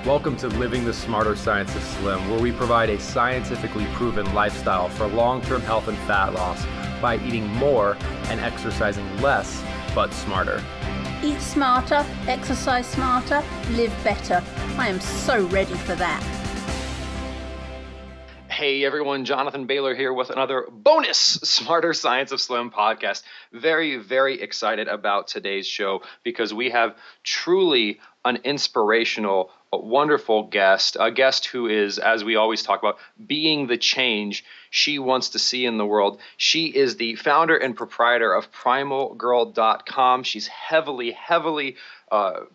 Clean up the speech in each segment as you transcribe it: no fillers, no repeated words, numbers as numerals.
Welcome to Living the Smarter Science of Slim, where we provide a scientifically proven lifestyle for long-term health and fat loss by eating more and exercising less, but smarter. Eat smarter, exercise smarter, live better. I am so ready for that. Hey everyone, Jonathan Baylor here with another bonus Smarter Science of Slim podcast. Very, very excited about today's show because we have truly an inspirational, wonderful guest, a guest who is, as we always talk about, being the change she wants to see in the world. She is the founder and proprietor of PrimalGirl.com. She's heavily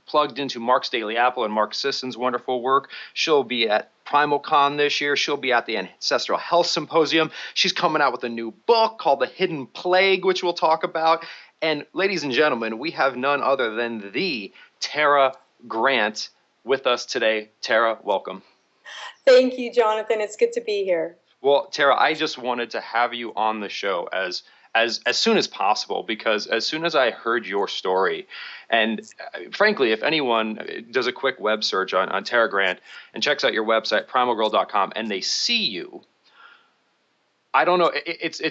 plugged into Mark's Daily Apple and Mark Sisson's wonderful work. She'll be at PrimalCon this year. She'll be at the Ancestral Health Symposium. She's coming out with a new book called The Hidden Plague, which we'll talk about. And ladies and gentlemen, we have none other than the Tara Grant with us today. Tara, welcome. Thank you, Jonathan. It's good to be here. Well, Tara, I just wanted to have you on the show as soon as possible, because as soon as I heard your story, and frankly, if anyone does a quick web search on Tara Grant and checks out your website, primalgirl.com, and they see you, I don't know, it's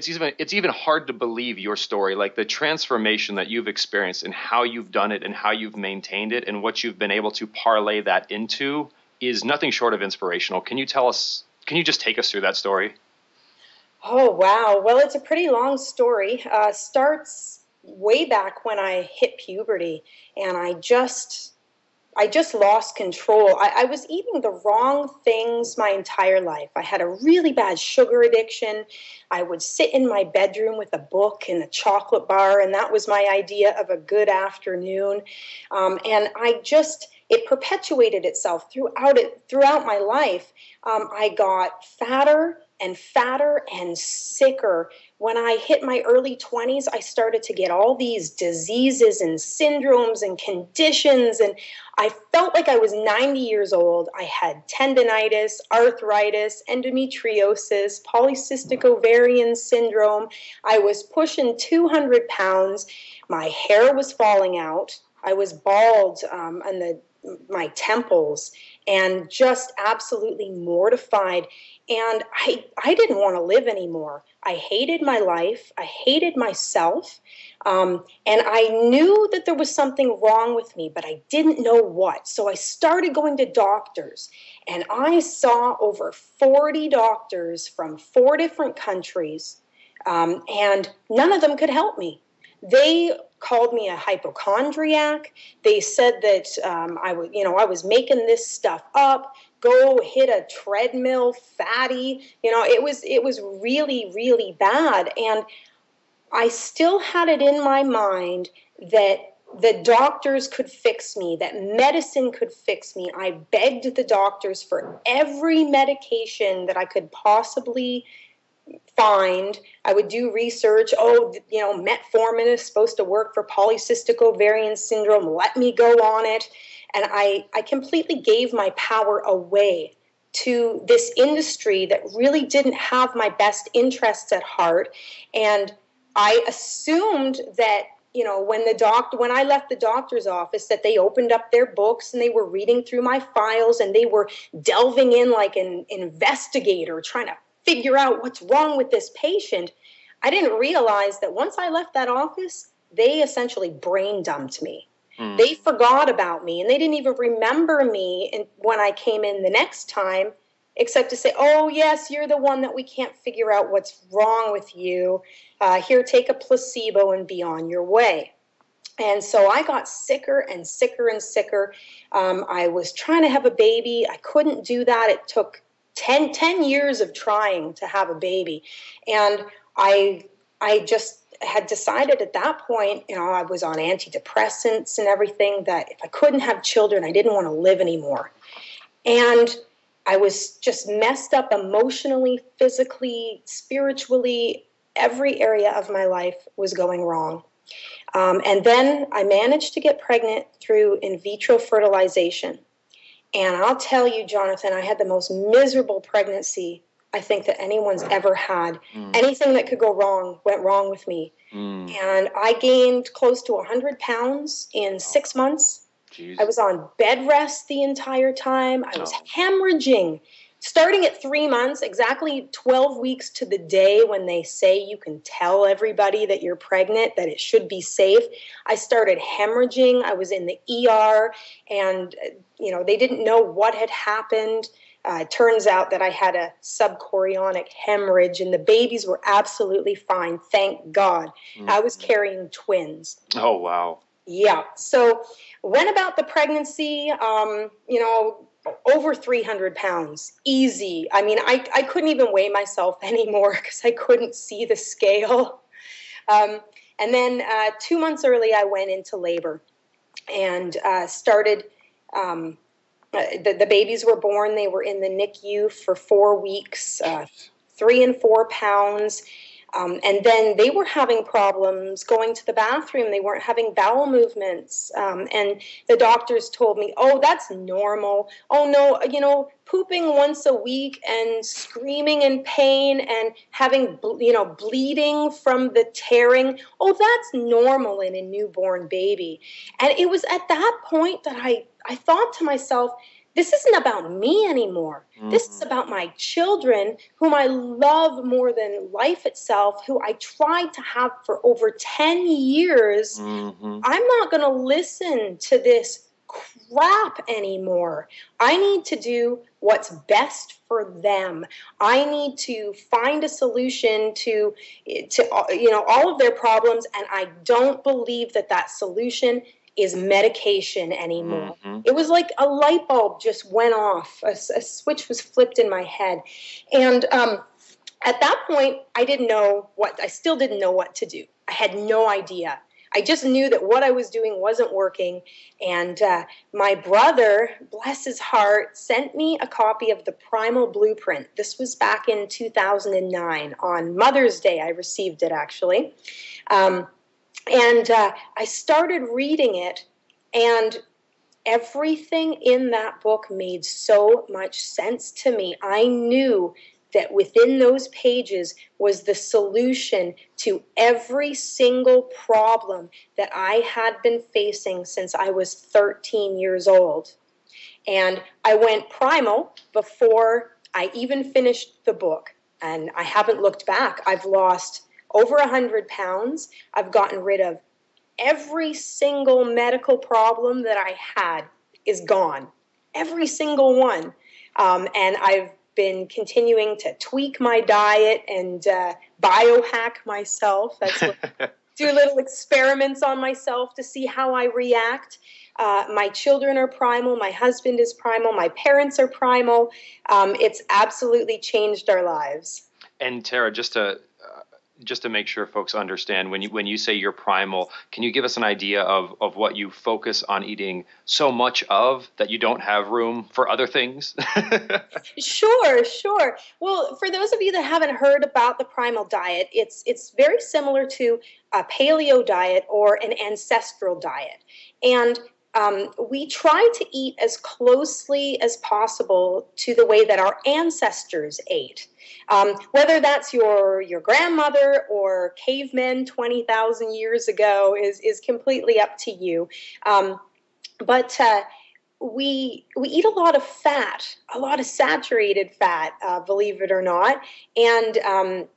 even hard to believe your story, like the transformation that you've experienced and how you've done it and how you've maintained it and what you've been able to parlay that into is nothing short of inspirational. Can you just take us through that story? Oh, wow. Well, it's a pretty long story. Starts way back when I hit puberty, and I just lost control. I was eating the wrong things my entire life. I had a really bad sugar addiction. I would sit in my bedroom with a book and a chocolate bar, and that was my idea of a good afternoon. And it perpetuated itself throughout my life. I got fatter and sicker. When I hit my early 20s, I started to get all these diseases and syndromes and conditions, and I felt like I was 90 years old. I had tendinitis, arthritis, endometriosis, polycystic ovarian syndrome. I was pushing 200 pounds. My hair was falling out. I was bald on my temples and just absolutely mortified. And I didn't want to live anymore. I hated my life. I hated myself. And I knew that there was something wrong with me, but I didn't know what. So I started going to doctors, and I saw over 40 doctors from 4 different countries, and none of them could help me. They called me a hypochondriac. They said that I was making this stuff up. Go hit a treadmill, fatty. It was really, really bad. And I still had it in my mind that the doctors could fix me, that medicine could fix me. I begged the doctors for every medication that I could possibly find. I would do research. Metformin is supposed to work for polycystic ovarian syndrome. Let me go on it. And I completely gave my power away to this industry that really didn't have my best interests at heart. And I assumed that, when I left the doctor's office, that they opened up their books and they were reading through my files and they were delving in like an investigator trying to figure out what's wrong with this patient. I didn't realize that once I left that office, they essentially brain dumped me. They forgot about me, and they didn't even remember me when I came in the next time, except to say, oh, yes, you're the one that we can't figure out what's wrong with you. Here, take a placebo and be on your way. And so I got sicker and sicker and sicker. I was trying to have a baby. I couldn't do that. It took 10 years of trying to have a baby. And I just had decided at that point, I was on antidepressants and everything, that if I couldn't have children, I didn't want to live anymore. And I was just messed up emotionally, physically, spiritually. Every area of my life was going wrong. And then I managed to get pregnant through in vitro fertilization. And I'll tell you, Jonathan, I had the most miserable pregnancy I think that anyone's ever had. Anything that could go wrong went wrong with me. And I gained close to 100 pounds in 6 months. Jeez. I was on bed rest the entire time. I was hemorrhaging. Starting at 3 months, exactly 12 weeks to the day when they say you can tell everybody that you're pregnant, that it should be safe, I started hemorrhaging. I was in the ER, and they didn't know what had happened. It turns out that I had a subchorionic hemorrhage, and the babies were absolutely fine, thank God. I was carrying twins. Oh, wow. Yeah. So went about the pregnancy, over 300 pounds, easy. I mean, I couldn't even weigh myself anymore because I couldn't see the scale. And then 2 months early, I went into labor and started. The babies were born. They were in the NICU for 4 weeks, 3 and 4 pounds. And then they were having problems going to the bathroom. They weren't having bowel movements. And the doctors told me, oh, that's normal. Oh, no, pooping once a week and screaming in pain and having, bleeding from the tearing. Oh, that's normal in a newborn baby. And it was at that point that I thought to myself, this isn't about me anymore. Mm-hmm. This is about my children, whom I love more than life itself, who I tried to have for over 10 years. Mm-hmm. I'm not going to listen to this crap anymore. I need to do what's best for them. I need to find a solution to all of their problems, and I don't believe that solution is medication anymore. Mm-hmm. It was like a light bulb just went off. A switch was flipped in my head. And at that point, I still didn't know what to do. I had no idea. I just knew that what I was doing wasn't working. And my brother, bless his heart, sent me a copy of the Primal Blueprint. This was back in 2009. On Mother's Day, I received it, actually. And I started reading it, and everything in that book made so much sense to me. I knew that within those pages was the solution to every single problem that I had been facing since I was 13 years old. And I went primal before I even finished the book, and I haven't looked back. I've lost over 100 pounds. I've gotten rid of every single medical problem that I had is gone. Every single one. And I've been continuing to tweak my diet and biohack myself. That's what, do little experiments on myself to see how I react. My children are primal. My husband is primal. My parents are primal. It's absolutely changed our lives. And Tara, just to make sure folks understand, when you say you're primal, can you give us an idea of what you focus on eating so much of that you don't have room for other things? Sure. Well, for those of you that haven't heard about the primal diet, it's very similar to a paleo diet or an ancestral diet. And we try to eat as closely as possible to the way that our ancestors ate. Whether that's your grandmother or cavemen 20,000 years ago is completely up to you. But we eat a lot of fat, a lot of saturated fat, believe it or not. And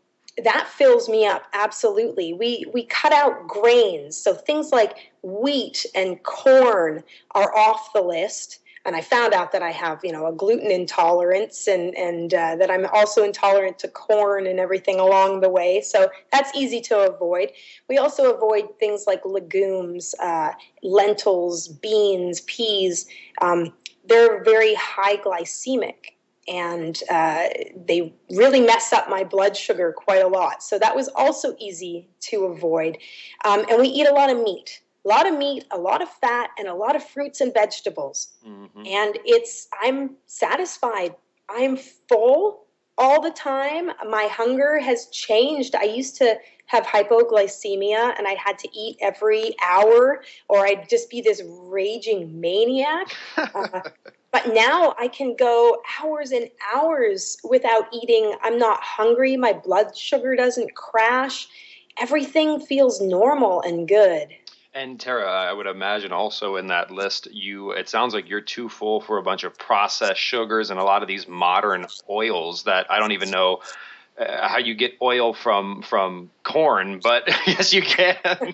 that fills me up, absolutely. We cut out grains, so things like wheat and corn are off the list. And I found out that I have, a gluten intolerance and that I'm also intolerant to corn and everything along the way. So that's easy to avoid. We also avoid things like legumes, lentils, beans, peas. They're very high glycemic. And they really mess up my blood sugar quite a lot. So that was also easy to avoid. And we eat a lot of meat, a lot of fat, and a lot of fruits and vegetables. Mm-hmm. And I'm satisfied. I'm full all the time. My hunger has changed. I used to have hypoglycemia, and I had to eat every hour, or I'd just be this raging maniac. But now I can go hours and hours without eating. I'm not hungry. My blood sugar doesn't crash. Everything feels normal and good. And Tara, I would imagine also in that list, it sounds like you're too full for a bunch of processed sugars and a lot of these modern oils that I don't even know how you get oil from corn, but yes, you can.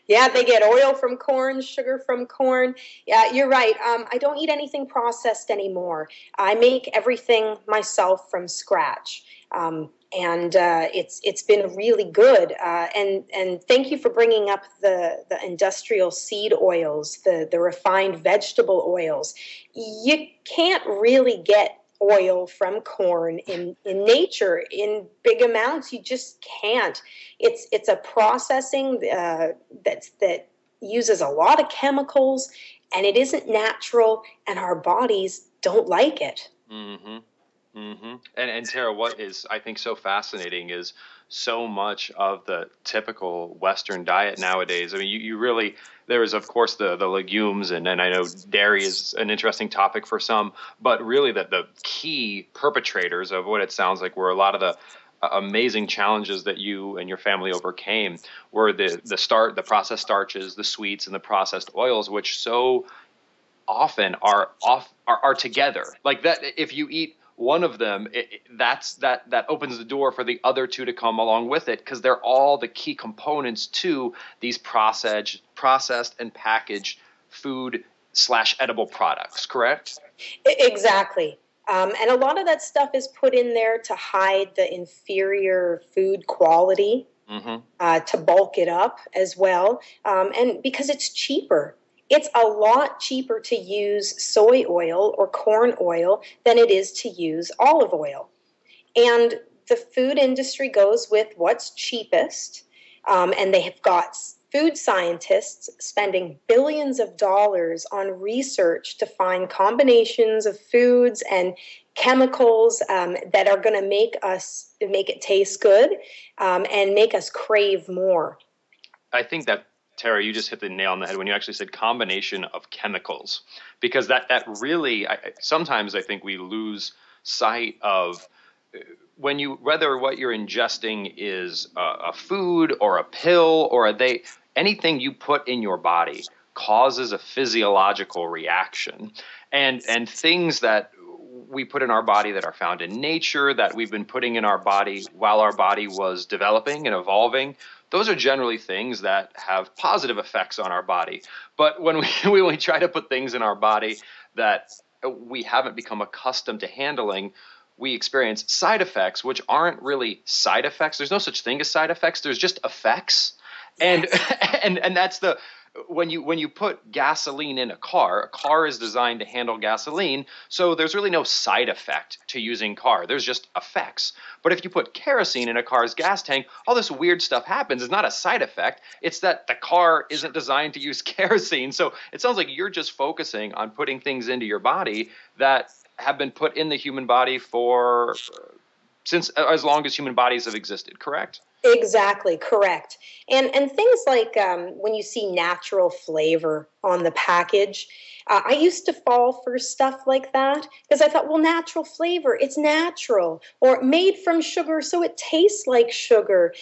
Yeah, they get oil from corn, sugar from corn. Yeah, you're right. I don't eat anything processed anymore. I make everything myself from scratch. And it's been really good. And thank you for bringing up the industrial seed oils, the refined vegetable oils. You can't really get oil from corn in nature in big amounts. You just can't. It's a processing that uses a lot of chemicals, and it isn't natural, and our bodies don't like it. Mm-hmm. Mm-hmm. And Tara, what is I think so fascinating is so much of the typical Western diet nowadays. I mean, you really there is of course the legumes and I know dairy is an interesting topic for some, but really the key perpetrators of what it sounds like were a lot of the amazing challenges that you and your family overcame were the processed starches, the sweets, and the processed oils, which so often are together. Like that, if you eat one of them, that opens the door for the other two to come along with it because they're all the key components to these processed and packaged food / edible products. Correct? Exactly. And a lot of that stuff is put in there to hide the inferior food quality, to bulk it up as well, and because it's cheaper. It's a lot cheaper to use soy oil or corn oil than it is to use olive oil. And the food industry goes with what's cheapest, and they have got food scientists spending billions of dollars on research to find combinations of foods and chemicals that are going to make it taste good and make us crave more. I think that, Tara, you just hit the nail on the head when you actually said combination of chemicals, because that really sometimes I think we lose sight of whether what you're ingesting is a food or a pill or anything you put in your body causes a physiological reaction, and things that we put in our body that are found in nature that we've been putting in our body while our body was developing and evolving. Those are generally things that have positive effects on our body. But when we try to put things in our body that we haven't become accustomed to handling, we experience side effects, which aren't really side effects. There's no such thing as side effects. There's just effects. And that's when you put gasoline in a car is designed to handle gasoline. So there's really no side effect to using car. There's just effects. But if you put kerosene in a car's gas tank, all this weird stuff happens. It's not a side effect. It's that the car isn't designed to use kerosene. So it sounds like you're just focusing on putting things into your body that have been put in the human body since as long as human bodies have existed, correct? Exactly, correct. And things like when you see natural flavor on the package, I used to fall for stuff like that because I thought, well, natural flavor, it's natural, or made from sugar, so it tastes like sugar.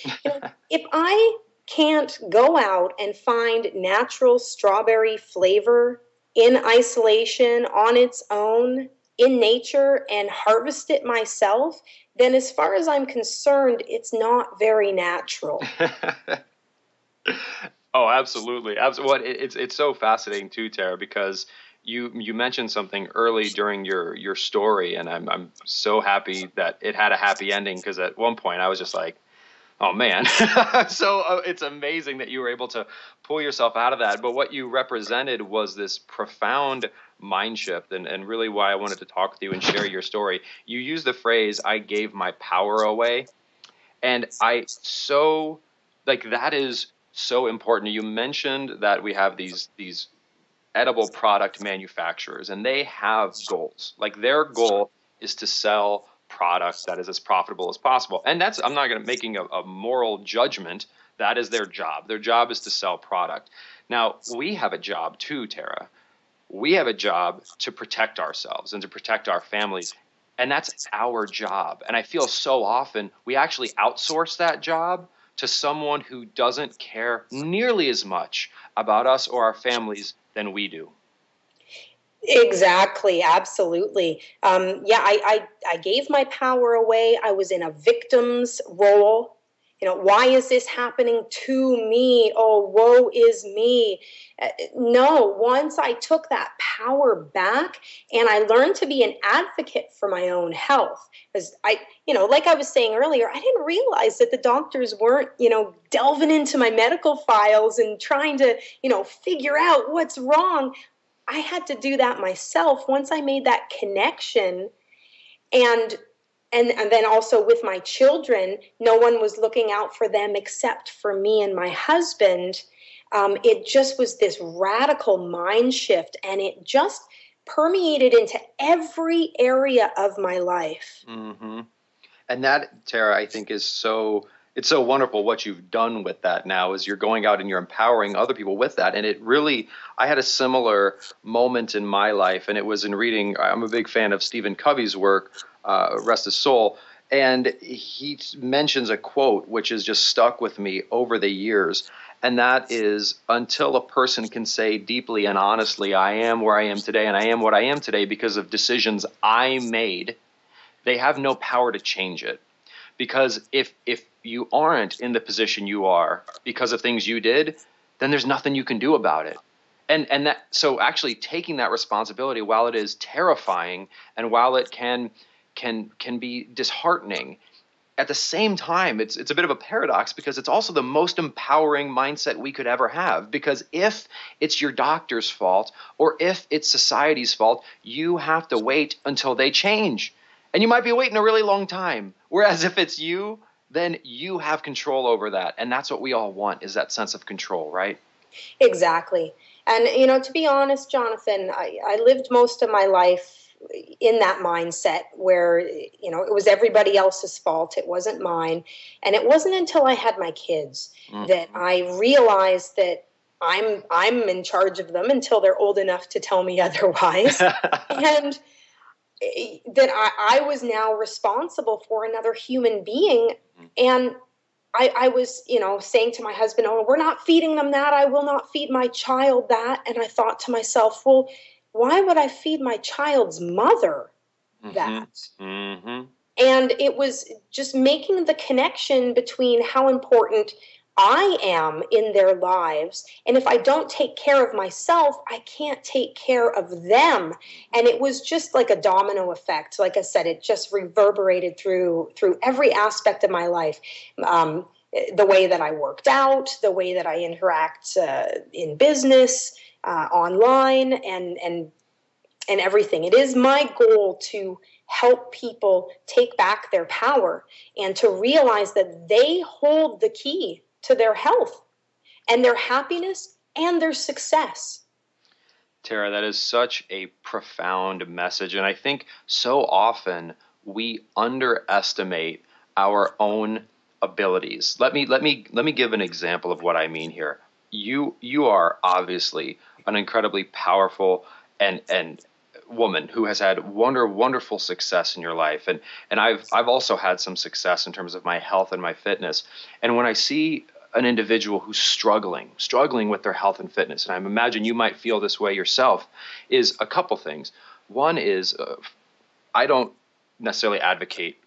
If I can't go out and find natural strawberry flavor in isolation on its own in nature and harvest it myself, then as far as I'm concerned, it's not very natural. Oh, absolutely. Absolutely. It's so fascinating too, Tara, because you mentioned something early during your story, and I'm so happy that it had a happy ending, because at one point I was just like, oh man. So it's amazing that you were able to pull yourself out of that. But what you represented was this profound mind shift, and really why I wanted to talk with you and share your story. You used the phrase, I gave my power away. And that is so important. You mentioned that we have these edible product manufacturers, and they have goals. Like their goal is to sell product that is as profitable as possible. And I'm not making a moral judgment. That is their job. Their job is to sell product. Now, we have a job too, Tara. We have a job to protect ourselves and to protect our families. And that's our job. And I feel so often we actually outsource that job to someone who doesn't care nearly as much about us or our families than we do. Exactly. Absolutely. I gave my power away. I was in a victim's role. Why is this happening to me? Oh, woe is me. No, once I took that power back and I learned to be an advocate for my own health, because like I was saying earlier, I didn't realize that the doctors weren't, delving into my medical files and trying to, figure out what's wrong. I had to do that myself once I made that connection. And then also with my children, no one was looking out for them except for me and my husband. It just was this radical mind shift, and it just permeated into every area of my life. Mm-hmm. And that, Tara, I think it's so wonderful what you've done with that now, is you're going out and you're empowering other people with that. And it really, I had a similar moment in my life, and it was in reading, I'm a big fan of Stephen Covey's work, rest his soul. And he mentions a quote which has just stuck with me over the years. And that is, until a person can say deeply and honestly, I am where I am today, and I am what I am today because of decisions I made, they have no power to change it. Because if you aren't in the position you are because of things you did, then there's nothing you can do about it. And that, so actually taking that responsibility, while it is terrifying and while it can be disheartening, at the same time, it's a bit of a paradox, because it's also the most empowering mindset we could ever have. Because if it's your doctor's fault or if it's society's fault, you have to wait until they change. And you might be waiting a really long time. Whereas if it's you, then you have control over that. And that's what we all want, is that sense of control, right? Exactly. And, to be honest, Jonathan, I lived most of my life in that mindset where, it was everybody else's fault. It wasn't mine. And it wasn't until I had my kids that I realized that I'm in charge of them until they're old enough to tell me otherwise. And that I was now responsible for another human being. And I was, saying to my husband, oh, we're not feeding them that. I will not feed my child that. And I thought to myself, well, why would I feed my child's mother that? Mm-hmm. And it was just making the connection between how important I am in their lives. And if I don't take care of myself, I can't take care of them. And it was just like a domino effect. Like I said, it just reverberated through every aspect of my life. The way that I worked out, the way that I interact in business, online, and everything. It is my goal to help people take back their power and to realize that they hold the key to their health and their happiness and their success. Tara, that is such a profound message. And I think so often we underestimate our own abilities. Let me give an example of what I mean here. You are obviously an incredibly powerful and woman who has had wonderful success in your life. And I've also had some success in terms of my health and my fitness. And when I see an individual who's struggling with their health and fitness, and I imagine you might feel this way yourself, is a couple things. One is I don't necessarily advocate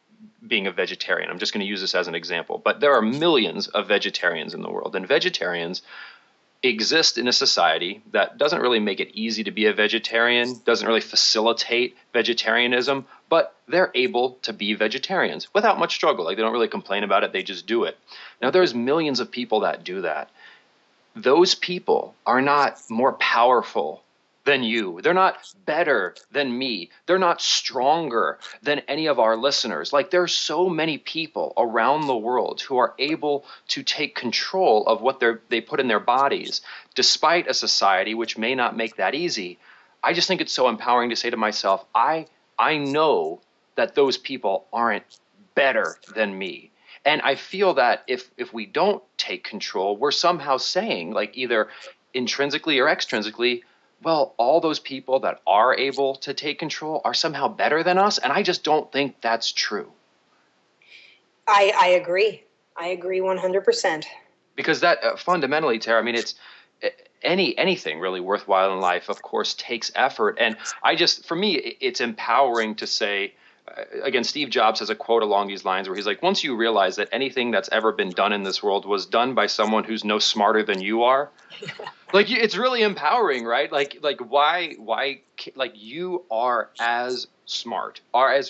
being a vegetarian. I'm just going to use this as an example. But there are millions of vegetarians in the world, and vegetarians exist in a society that doesn't really make it easy to be a vegetarian, doesn't really facilitate vegetarianism, but they're able to be vegetarians without much struggle. Like, they don't really complain about it, they just do it. Now, there's millions of people that do that. Those people are not more powerful than you. They're not better than me. They're not stronger than any of our listeners. Like, there's so many people around the world who are able to take control of what they put in their bodies, despite a society which may not make that easy. I just think it's so empowering to say to myself, I know that those people aren't better than me. And I feel that if we don't take control, we're somehow saying, like, either intrinsically or extrinsically, well, all those people that are able to take control are somehow better than us. And I just don't think that's true. I agree. I agree 100%. Because that fundamentally, Tara, I mean, it's anything really worthwhile in life, of course, takes effort. And for me, it's empowering to say, again, Steve Jobs has a quote along these lines where he's like, once you realize that anything that's ever been done in this world was done by someone who's no smarter than you are, like, it's really empowering, right? Like why, like, you are as smart,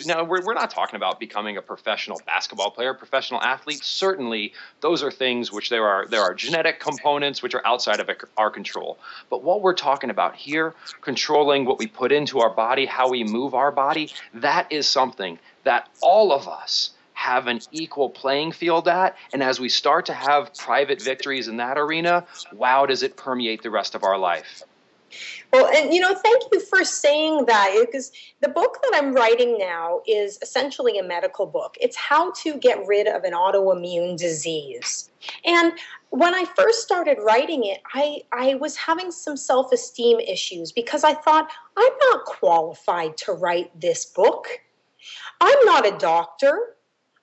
now we're not talking about becoming a professional basketball player, professional athlete. Certainly those are things which there are genetic components which are outside of our control. But what we're talking about here, controlling what we put into our body, how we move our body, that is something that all of us have an equal playing field at. And as we start to have private victories in that arena, wow, does it permeate the rest of our life. Well, and thank you for saying that, because the book that I'm writing now is essentially a medical book. It's how to get rid of an autoimmune disease. And when I first started writing it, I was having some self-esteem issues because I thought, I'm not qualified to write this book. I'm not a doctor.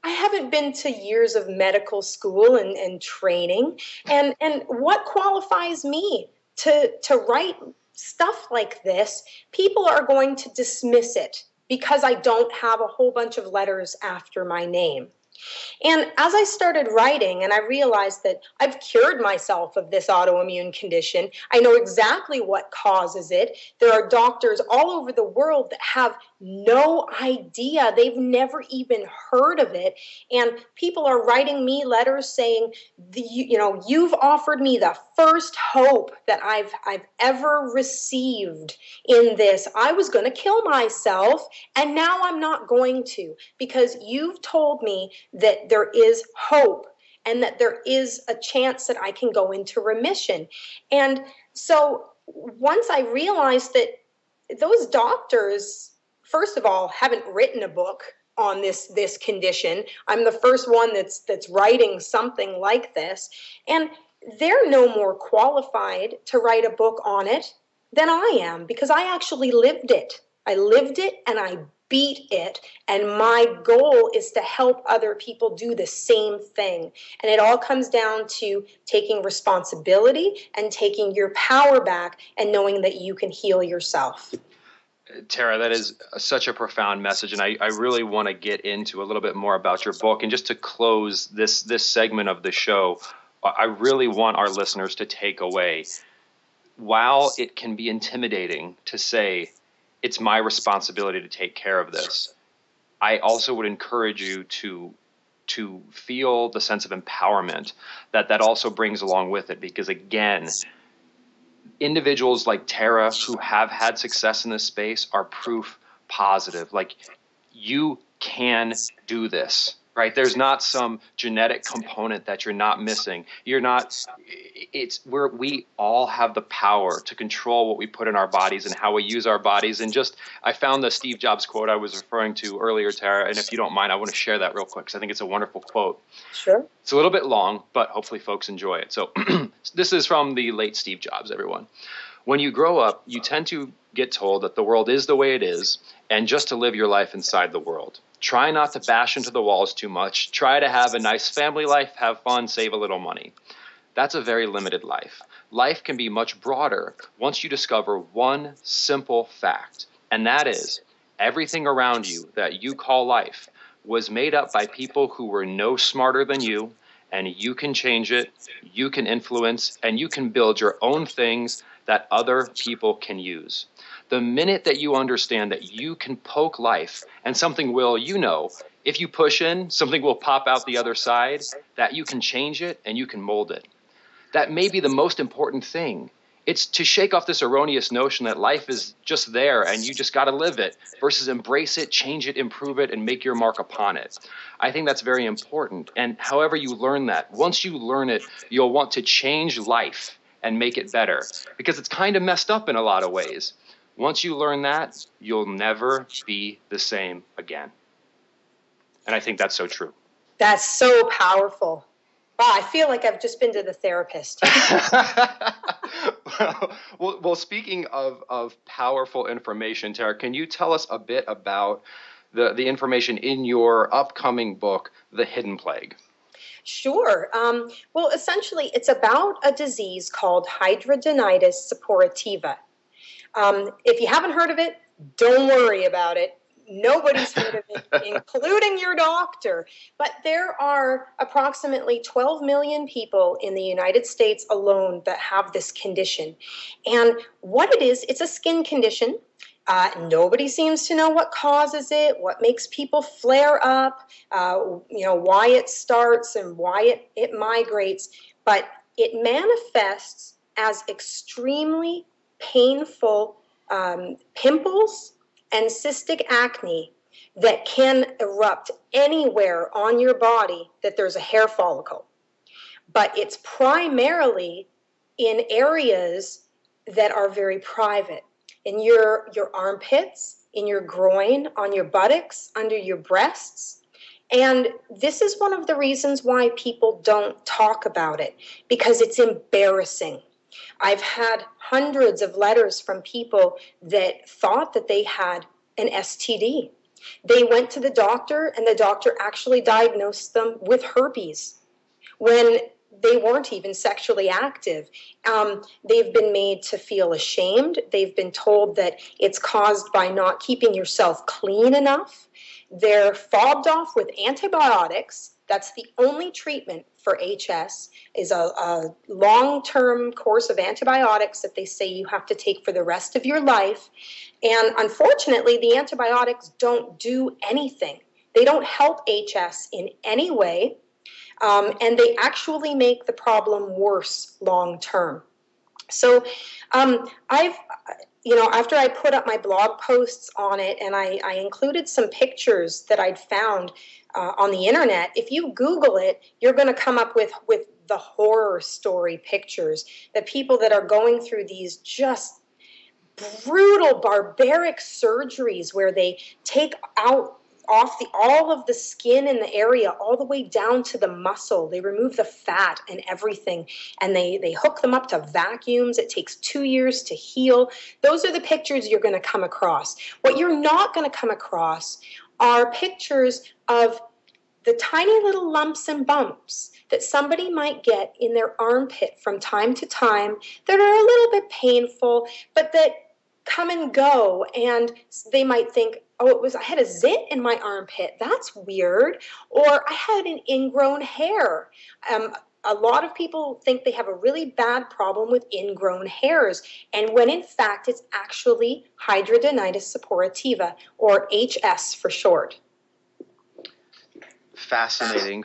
I haven't been to years of medical school and training. And what qualifies me to write stuff like this? People are going to dismiss it because I don't have a whole bunch of letters after my name. And as I started writing and I realized that I've cured myself of this autoimmune condition, I know exactly what causes it. There are doctors all over the world that have no idea. They've never even heard of it. And people are writing me letters saying, you've offered me the first hope that I've ever received in this. I was going to kill myself, and now I'm not going to, because you've told me that there is hope and that there is a chance that I can go into remission. And so once I realized that those doctors, first of all, haven't written a book on this condition. I'm the first one that's writing something like this, and they're no more qualified to write a book on it than I am, because I actually lived it. I lived it and I beat it. And my goal is to help other people do the same thing. And it all comes down to taking responsibility and taking your power back and knowing that you can heal yourself. Tara, that is such a profound message. And I really want to get into a little bit more about your book. And just to close this segment of the show, I really want our listeners to take away, while it can be intimidating to say, it's my responsibility to take care of this, I also would encourage you to feel the sense of empowerment that also brings along with it. Because again, individuals like Tara who have had success in this space are proof positive. Like, you can do this, right? There's not some genetic component that you're not missing. We all have the power to control what we put in our bodies and how we use our bodies. And I found the Steve Jobs quote I was referring to earlier, Tara, and if you don't mind, I want to share that real quick because I think it's a wonderful quote. Sure. It's a little bit long, but hopefully folks enjoy it. So this is from the late Steve Jobs, everyone. When you grow up, you tend to get told that the world is the way it is and just to live your life inside the world. Try not to bash into the walls too much. Try to have a nice family life, have fun, save a little money. That's a very limited life. Life can be much broader once you discover one simple fact, and that is everything around you that you call life was made up by people who were no smarter than you, and you can change it, you can influence, and you can build your own things that other people can use. The minute that you understand that you can poke life and something will, if you push in, something will pop out the other side, that you can change it and you can mold it. That may be the most important thing. It's to shake off this erroneous notion that life is just there and you just got to live it versus embrace it, change it, improve it, and make your mark upon it. I think that's very important. And however you learn that, once you learn it, you'll want to change life and make it better because it's kind of messed up in a lot of ways. Once you learn that, you'll never be the same again. And I think that's so true. That's so powerful. Wow, I feel like I've just been to the therapist. Well, speaking of powerful information, Tara, can you tell us a bit about the information in your upcoming book, The Hidden Plague? Sure. Well, essentially, it's about a disease called hidradenitis suppurativa. If you haven't heard of it, don't worry about it. Nobody's heard of it, including your doctor. But there are approximately 12 million people in the United States alone that have this condition. And what it is, it's a skin condition. Nobody seems to know what causes it, what makes people flare up, why it starts and why it migrates. But it manifests as extremely painful pimples and cystic acne that can erupt anywhere on your body that there's a hair follicle. But it's primarily in areas that are very private, in your armpits, in your groin, on your buttocks, under your breasts. And this is one of the reasons why people don't talk about it, because it's embarrassing. I've had hundreds of letters from people that thought that they had an STD. They went to the doctor, and the doctor actually diagnosed them with herpes when they weren't even sexually active. They've been made to feel ashamed. They've been told that it's caused by not keeping yourself clean enough. They're fobbed off with antibiotics. That's the only treatment for HS, is a long-term course of antibiotics that they say you have to take for the rest of your life. And unfortunately, the antibiotics don't do anything. They don't help HS in any way, and they actually make the problem worse long-term. So after I put up my blog posts on it, and I included some pictures that I'd found on the internet. If you Google it, you're going to come up with the horror story pictures, the people that are going through these just brutal, barbaric surgeries where they take off all of the skin in the area, all the way down to the muscle. They remove the fat and everything, and they hook them up to vacuums. It takes 2 years to heal. Those are the pictures you're going to come across. What you're not going to come across are pictures of the tiny little lumps and bumps that somebody might get in their armpit from time to time that are a little bit painful, but that come and go, and they might think, oh, I had a zit in my armpit. That's weird. Or I had an ingrown hair. A lot of people think they have a really bad problem with ingrown hairs, and when in fact it's actually hidradenitis suppurativa, or HS for short. Fascinating.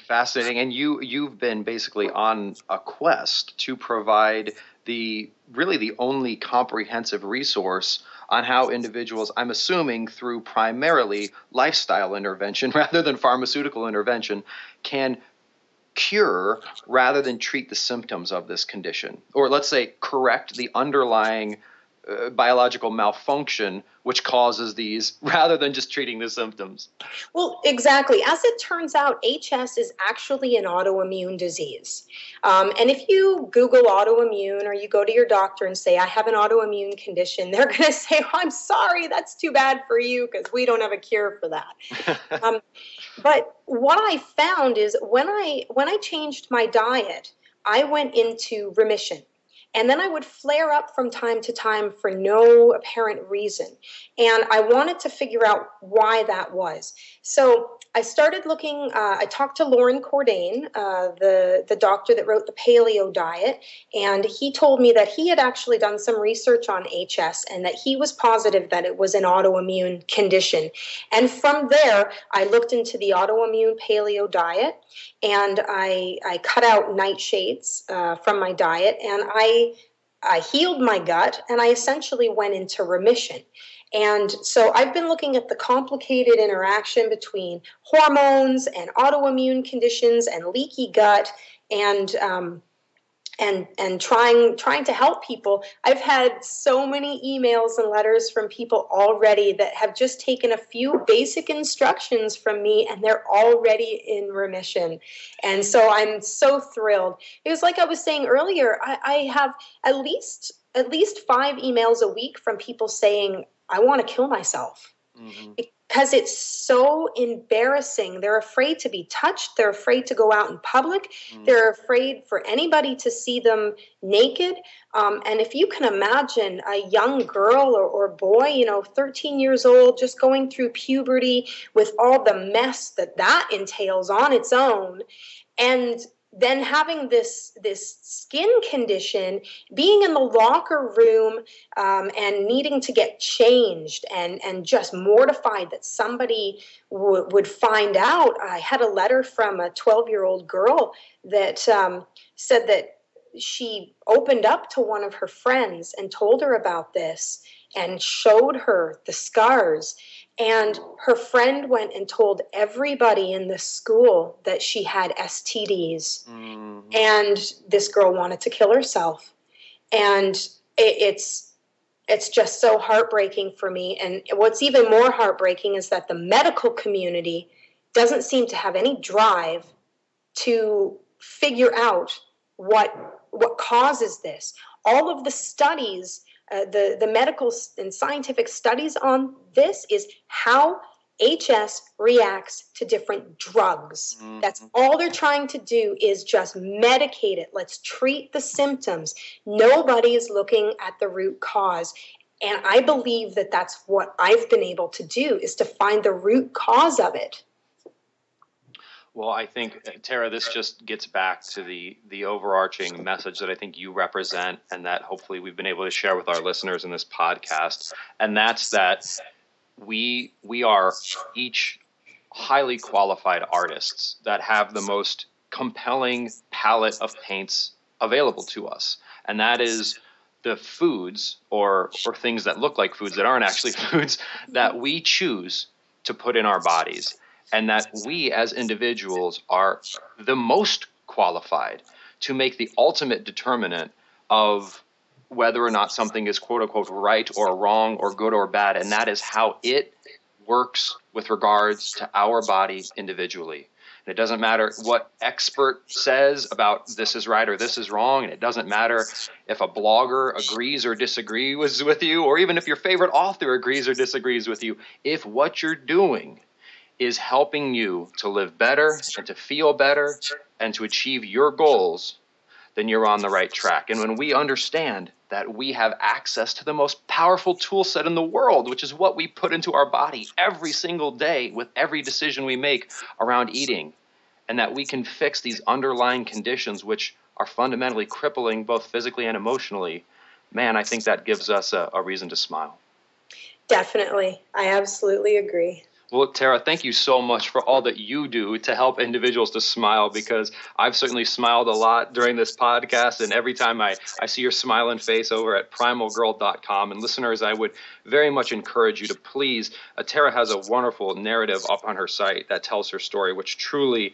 And you've been basically on a quest to provide the only comprehensive resource on how individuals, I'm assuming through primarily lifestyle intervention rather than pharmaceutical intervention, can cure rather than treat the symptoms of this condition, or let's say correct the underlying biological malfunction which causes these, rather than just treating the symptoms. Well, exactly. As it turns out, HS is actually an autoimmune disease. And if you Google autoimmune, or you go to your doctor and say, I have an autoimmune condition, they're going to say, oh, I'm sorry, that's too bad for you, because we don't have a cure for that. But what I found is when I changed my diet, I went into remission. And then I would flare up from time to time for no apparent reason. And I wanted to figure out why that was. So I started looking, I talked to Loren Cordain, the doctor that wrote the Paleo Diet, and he told me that he had actually done some research on HS and that he was positive that it was an autoimmune condition. And from there, I looked into the autoimmune paleo diet, and I cut out nightshades from my diet, and I healed my gut, and I essentially went into remission. And so I've been looking at the complicated interaction between hormones and autoimmune conditions and leaky gut, and trying to help people. I've had so many emails and letters from people already that have just taken a few basic instructions from me, and they're already in remission. And so I'm so thrilled. It was like I was saying earlier, I have at least 5 emails a week from people saying, I want to kill myself. because it's so embarrassing. They're afraid to be touched. They're afraid to go out in public. They're afraid for anybody to see them naked. And if you can imagine a young girl or boy, 13 years old, just going through puberty with all the mess that entails on its own, and then having this skin condition, being in the locker room and needing to get changed and just mortified that somebody would find out. I had a letter from a 12-year-old girl that said that she opened up to one of her friends and told her about this and showed her the scars. And her friend went and told everybody in the school that she had STDs. And this girl wanted to kill herself. And it's just so heartbreaking for me. And what's even more heartbreaking is that the medical community doesn't seem to have any drive to figure out what causes this. All of the studies, the medical and scientific studies on this is how HS reacts to different drugs. That's all they're trying to do, is just medicate it. Let's treat the symptoms. Nobody is looking at the root cause. And I believe that that's what I've been able to do, is to find the root cause of it. Well, I think, Tara, this just gets back to the overarching message that I think you represent, and that hopefully we've been able to share with our listeners in this podcast. And that's that we are each highly qualified artists that have the most compelling palette of paints available to us. And that is the foods or things that look like foods that aren't actually foods that we choose to put in our bodies. And that we as individuals are the most qualified to make the ultimate determinant of whether or not something is quote unquote right or wrong or good or bad. And that is how it works with regards to our body individually. And it doesn't matter what expert says about this is right or this is wrong. And it doesn't matter if a blogger agrees or disagrees with you, or even if your favorite author agrees or disagrees with you. If what you're doing is helping you to live better and to feel better and to achieve your goals, then you're on the right track. And when we understand that we have access to the most powerful tool set in the world, which is what we put into our body every single day with every decision we make around eating, and that we can fix these underlying conditions which are fundamentally crippling both physically and emotionally, man, I think that gives us a reason to smile. Definitely. I absolutely agree. Well, Tara, thank you so much for all that you do to help individuals to smile, because I've certainly smiled a lot during this podcast, and every time I see your smiling face over at primalgirl.com. And listeners, I would very much encourage you to please, Tara has a wonderful narrative up on her site that tells her story, which truly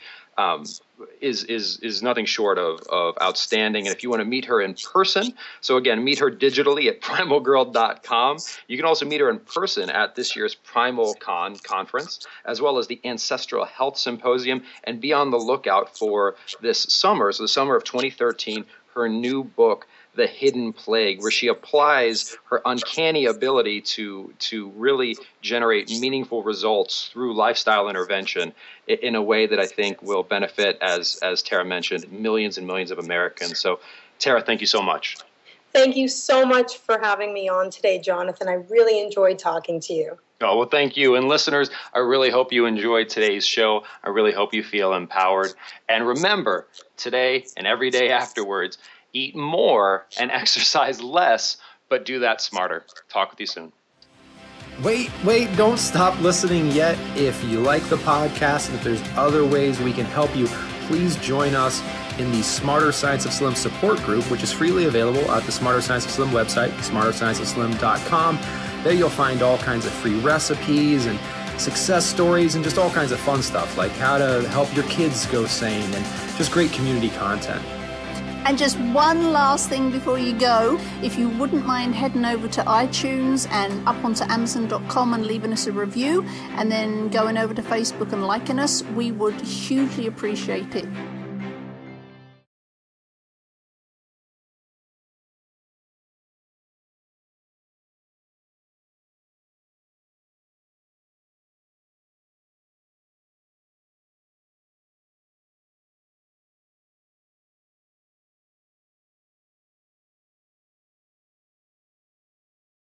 is nothing short of outstanding. And if you want to meet her in person, so again, meet her digitally at primalgirl.com. You can also meet her in person at this year's PrimalCon conference, as well as the Ancestral Health Symposium. And be on the lookout for this summer, so the summer of 2013, her new book, The Hidden Plague, where she applies her uncanny ability to really generate meaningful results through lifestyle intervention in a way that I think will benefit, as Tara mentioned, millions and millions of Americans. So, Tara, thank you so much. Thank you so much for having me on today, Jonathan. I really enjoyed talking to you. Oh, well, thank you. And listeners, I really hope you enjoyed today's show. I really hope you feel empowered. And remember, today and every day afterwards, eat more and exercise less, but do that smarter. Talk with you soon. Wait, don't stop listening yet. If you like the podcast and if there's other ways we can help you, please join us in the Smarter Science of Slim support group, which is freely available at the Smarter Science of Slim website, smarterscienceofslim.com. There you'll find all kinds of free recipes and success stories and just all kinds of fun stuff, like how to help your kids go sane and just great community content. And just one last thing before you go, if you wouldn't mind heading over to iTunes and up onto Amazon.com and leaving us a review, and then going over to Facebook and liking us, we would hugely appreciate it.